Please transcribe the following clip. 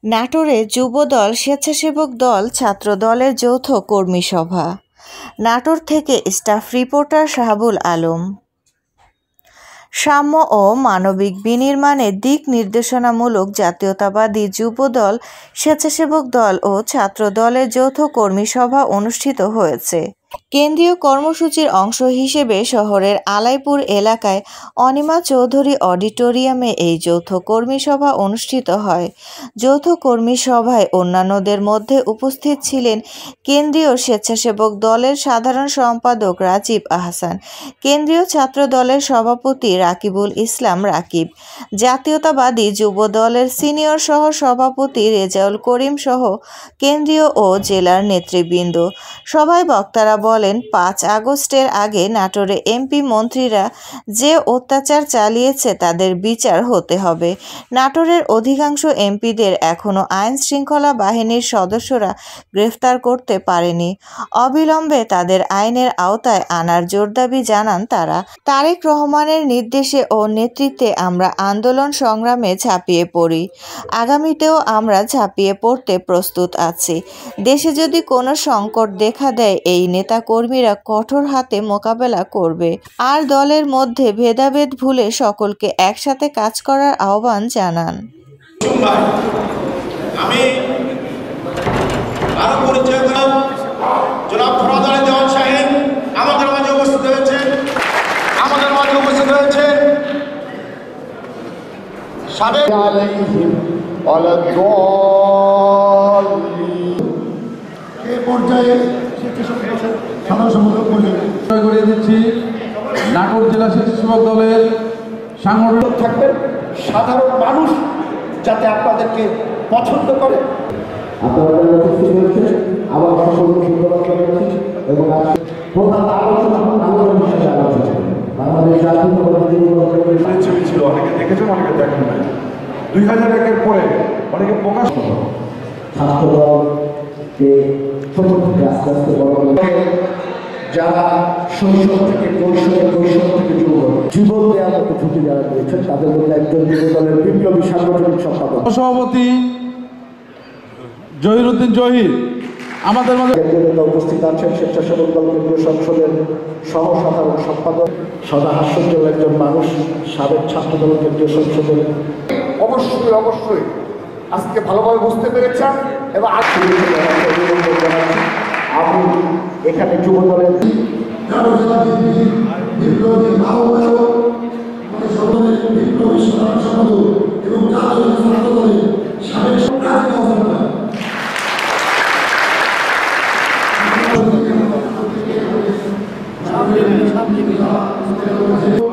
নাটোরে যুবদল, স্বেচ্ছাসেবক দল, ছাত্র দলের যৌথ কর্মী সভা। নাটোর থেকে স্টাফ রিপোর্টার শাহাবুল আলম। সাম্য ও মানবিক বিনির্মাণে দিক নির্দেশনামূলক জাতীয়তাবাদী যুবদল, স্বেচ্ছাসেবক দল ও ছাত্র দলের যৌথ কর্মী সভা অনুষ্ঠিত হয়েছে। কেন্দ্রীয় কর্মসূচির অংশ হিসেবে শহরের আলাইপুর এলাকায় অনিমা চৌধুরী অডিটোরিয়ামে এই যৌথ কর্মী সভা অনুষ্ঠিত হয়। যৌথ কর্মী সভায় অন্যান্যদের মধ্যে উপস্থিত ছিলেন কেন্দ্রীয় স্বেচ্ছাসেবক দলের সাধারণ সম্পাদক রাজীব আহসান, কেন্দ্রীয় ছাত্র দলের সভাপতি রাকিবুল ইসলাম রাকিব, জাতীয়তাবাদী যুব দলের সিনিয়র সহ সভাপতি রেজাউল করিম সহ কেন্দ্রীয় ও জেলার নেতৃবৃন্দ। সভায় বক্তারা বলেন, ৫ আগস্টের আগে নাটোরে এমপি মন্ত্রীরা যে অত্যাচার চালিয়েছে তাদের বিচার হতে হবে। নাটোরের অধিকাংশ এমপিদের এখনও আইন শৃঙ্খলা বাহিনীর সদস্যরা গ্রেফতার করতে পারেনি। অবিলম্বে তাদের আইনের আওতায় আনার জোর দাবি জানান তারা। তারেক রহমানের নির্দেশে ও নেতৃত্বে আমরা আন্দোলন সংগ্রামে ঝাঁপিয়ে পড়ি। আগামীতেও আমরা ঝাঁপিয়ে পড়তে প্রস্তুত আছি। দেশে যদি কোনো সংকট দেখা দেয়, এই নেতাকর্মীরা কঠোর হাতে মোকাবেলা করবে। আর দলের মধ্যে ভেদাভেদ ভুলে সকলকে একসাথে কাজ করার আহ্বান জানান। আমি আরো পরিচয় দিলাম, জনাব ফরাদ দেওয়ান সাহেব আমাদের মাঝে উপস্থিত হয়েছে। সাবেক পর্যায়ে সাধারণ সম্পাদক করে দিচ্ছি নাটোর জেলা স্বেচ্ছাসেবক দলের সাংগঠনিক থাকবেন, সাধারণ মানুষ যাতে আপনাদেরকে পছন্দ করে। ছিল অনেকে দেখেছেন, অনেকে দেখেন নাই। 2001-এর পরে অনেকে প্রকাশ যারা শৈশব থেকে কৈশোর থেকে জীবন দেওয়ার মতো ঝুঁকি যারা দিয়েছেন তাদের মধ্যে একজন যুব দলের বিপ্লবী সাংগঠনিক সম্পাদক সভাপতি জহিরুদ্দিন জহির আমাদের মাঝে উপস্থিত আছেন। স্বেচ্ছাসেবক দল কেন্দ্রীয় সংসদের সহ সাধারণ সম্পাদক, সদা হাস্যজ্জ্বল একজন মানুষ, সাবেক ছাত্র দল কেন্দ্রীয় সংসদের। অবশ্যই আজকে ভালোভাবে বুঝতে পেরেছেন এবং আমি এখানে যুব দলের এবং